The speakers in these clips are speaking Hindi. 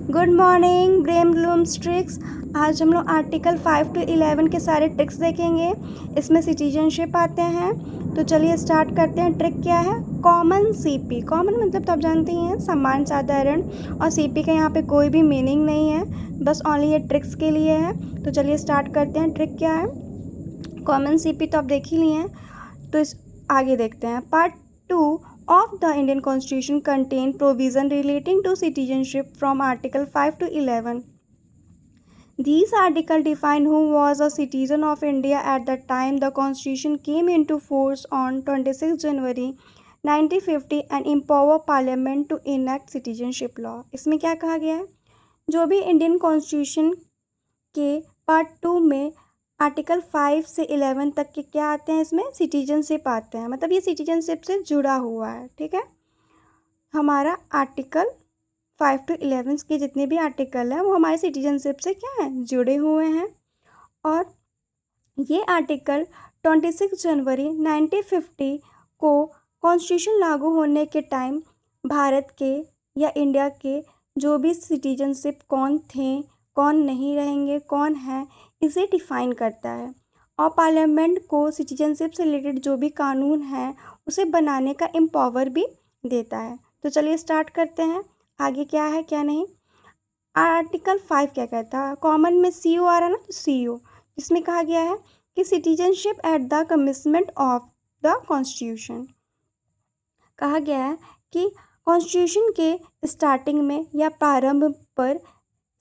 Good morning brain blooms tricks. आज हम लोग आर्टिकल 5 to 11 के सारे ट्रिक्स देखेंगे। इसमें सिटीजनशिप आते हैं। तो चलिए स्टार्ट करते हैं। ट्रिक क्या है? Common CP. कॉमन मतलब तो आप जानते ही हैं, समान, साधारण। और सीपी का यहाँ पे कोई भी मीनिंग नहीं है, बस ओनली ये ट्रिक्स के लिए है। तो चलिए स्टार्ट करते हैं। ट्रिक क्या है? कॉमन सीपी तो आप देख ही लिए हैं, तो इस आगे देखते हैं। Part 2 of the Indian Constitution contain provision relating to citizenship from Article 5 to 11. These articles define who was a citizen of India at the time the Constitution came into force on 26 January 1950 and empower Parliament to enact citizenship law. इसमें क्या कहा गया है? जो भी इंडियन कॉन्स्टिट्यूशन के पार्ट 2 में आर्टिकल 5 से 11 तक के क्या आते हैं, इसमें सिटीजनशिप आते हैं। मतलब ये सिटीजनशिप से जुड़ा हुआ है। ठीक है, हमारा आर्टिकल 5 to 11 के जितने भी आर्टिकल हैं वो हमारे सिटीजनशिप से क्या है, जुड़े हुए हैं। और ये आर्टिकल 26 जनवरी 1950 को कॉन्स्टिट्यूशन लागू होने के टाइम भारत के या इंडिया के जो भी सिटीजनशिप कौन थे, कौन नहीं रहेंगे, कौन है, इसे डिफाइन करता है। और पार्लियामेंट को सिटीजनशिप से रिलेटेड जो भी कानून है उसे बनाने का एम्पावर भी देता है। तो चलिए स्टार्ट करते हैं। आगे क्या है क्या नहीं। आर्टिकल 5 क्या कहता है? कॉमन में CU आ रहा है ना, तो CU इसमें कहा गया है कि citizenship at the commencement of the constitution. कहा गया है कि कॉन्स्टिट्यूशन के स्टार्टिंग में या प्रारंभ पर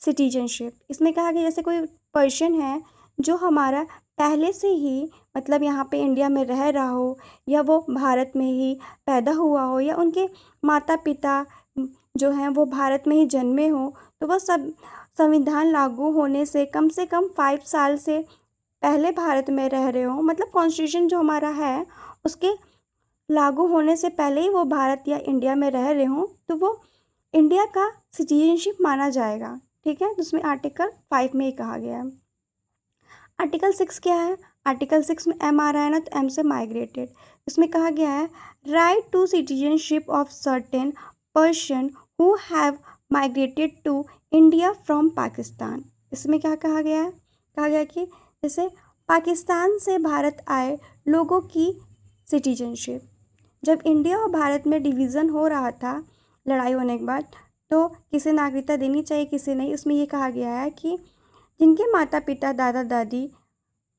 सिटीजनशिप। इसमें कहा गया जैसे कोई पर्सन है जो हमारा पहले से ही मतलब यहाँ पे इंडिया में रह रहा हो, या वो भारत में ही पैदा हुआ हो, या उनके माता पिता जो हैं वो भारत में ही जन्मे हो, तो वह सब संविधान लागू होने से कम 5 साल से पहले भारत में रह रहे हो। मतलब कॉन्स्टिट्यूशन जो हमारा है उसके लागू होने से पहले ही वो भारत या इंडिया में रह रहे हों, तो वो इंडिया का सिटीजनशिप माना जाएगा। ठीक है, तो उसमें आर्टिकल 5 में ही कहा गया है। आर्टिकल 6 क्या है? आर्टिकल 6 में M आ रहा है ना, तो M से माइग्रेटेड। इसमें कहा गया है right to citizenship of certain person who have migrated to India from Pakistan. इसमें क्या कहा गया है? कहा गया कि जैसे पाकिस्तान से भारत आए लोगों की सिटीजनशिप। जब इंडिया और भारत में डिवीज़न हो रहा था, लड़ाई होने के बाद, तो किसे नागरिकता देनी चाहिए, किसे नहीं, उसमें ये कहा गया है कि जिनके माता पिता दादा दादी,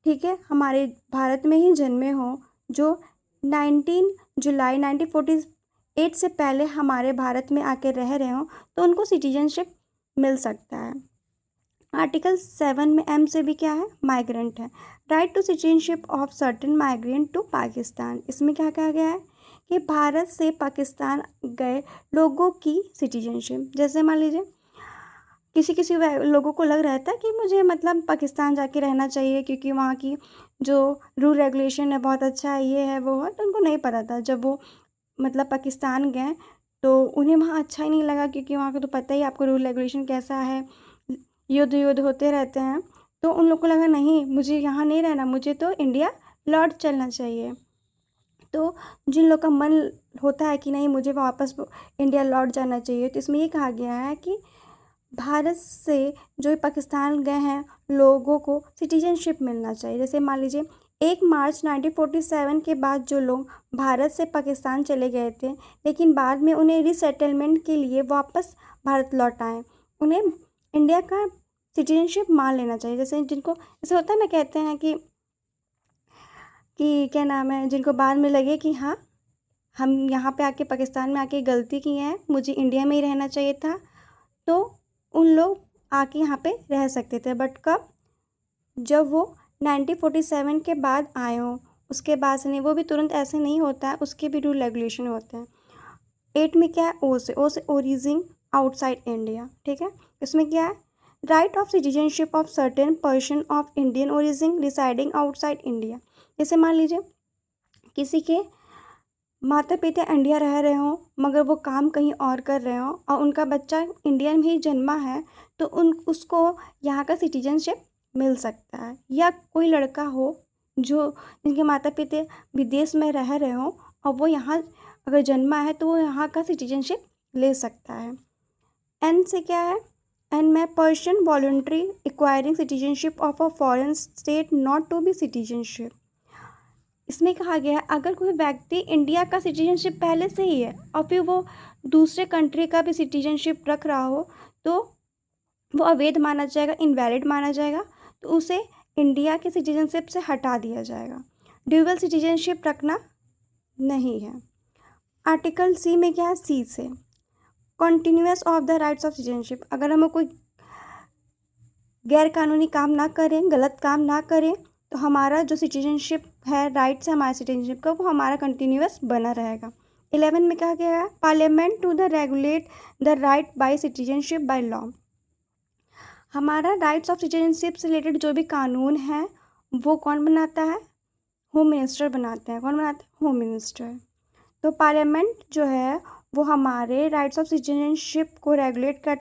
ठीक है, हमारे भारत में ही जन्मे हों, जो 19 जुलाई 1948 से पहले हमारे भारत में आके रह रहे हों, तो उनको सिटीजनशिप मिल सकता है। आर्टिकल 7 में M से भी क्या है? माइग्रेंट है। Right to citizenship of certain migrant to Pakistan. इसमें क्या कहा गया है कि भारत से पाकिस्तान गए लोगों की सिटीजनशिप। जैसे मान लीजिए किसी लोगों को लग रहा था कि मुझे मतलब पाकिस्तान जाके रहना चाहिए क्योंकि वहाँ की जो रूल रेगुलेशन है बहुत अच्छा है, ये है वो है, तो उनको नहीं पता था। जब वो मतलब पाकिस्तान गए तो उन्हें वहाँ अच्छा ही नहीं लगा, क्योंकि वहाँ का तो पता ही आपको रूल रेगुलेशन कैसा है, युद्ध होते रहते हैं। तो उन लोग को लगा नहीं, मुझे यहाँ नहीं रहना, मुझे तो इंडिया लौट चलना चाहिए। तो जिन लोग का मन होता है कि नहीं मुझे वापस इंडिया लौट जाना चाहिए, तो इसमें ये कहा गया है कि भारत से जो पाकिस्तान गए हैं लोगों को सिटीजनशिप मिलना चाहिए। जैसे मान लीजिए 1 मार्च 1947 के बाद जो लोग भारत से पाकिस्तान चले गए थे, लेकिन बाद में उन्हें रीसेटलमेंट के लिए वापस भारत लौट आए, उन्हें इंडिया का सिटीजनशिप मान लेना चाहिए। जैसे जिनको ऐसे होता है ना, कहते हैं कि क्या नाम है, जिनको बाद में लगे कि हाँ हम यहाँ पे आके पाकिस्तान में आके गलती की है, मुझे इंडिया में ही रहना चाहिए था, तो उन लोग आके यहाँ पे रह सकते थे। बट कब? जब वो 1947 के बाद आए हों, उसके बाद से नहीं। वो भी तुरंत ऐसे नहीं होता है, उसके भी रूल रेगुलेशन होते हैं। 8 में क्या है? ओ से ओरिजिन आउटसाइड इंडिया। ठीक है, इसमें क्या है? Right of citizenship of certain person of Indian origin residing outside India. जैसे मान लीजिए किसी के माता पिता इंडिया रह रहे हों मगर वो काम कहीं और कर रहे हों, और उनका बच्चा इंडिया में ही जन्मा है, तो उसको यहाँ का सिटीजनशिप मिल सकता है। या कोई लड़का हो जो जिनके माता पिता विदेश में रह रहे हों और वो यहाँ अगर जन्मा है तो वो यहाँ का सिटीजनशिप ले सकता है। एन से क्या है? एंड में person voluntary acquiring citizenship of a foreign state not to be citizenship. इसमें कहा गया है अगर कोई व्यक्ति इंडिया का सिटीजनशिप पहले से ही है और फिर वो दूसरे कंट्री का भी सिटीजनशिप रख रहा हो तो वो अवैध माना जाएगा, इनवैलिड माना जाएगा, तो उसे इंडिया के सिटीजनशिप से हटा दिया जाएगा। ड्यूअल सिटीजनशिप रखना नहीं है। आर्टिकल सी में क्या है, सी से continuous of the rights of citizenship. अगर हम कोई गैर कानूनी काम ना करें, गलत काम ना करें, तो हमारा जो सिटीजनशिप है, राइट्स है हमारे सिटीजनशिप का, वो हमारा कंटिन्यूस बना रहेगा। 11 में क्या गया है, parliament to the regulate the right by citizenship by law. हमारा राइट्स ऑफ सिटीजनशिप से रिलेटेड जो भी कानून है वो कौन बनाता है, होम मिनिस्टर बनाते हैं। कौन बनाते हैं, होम मिनिस्टर। तो पार्लियामेंट जो है वो हमारे राइट्स ऑफ सिटीजनशिप को रेगुलेट कर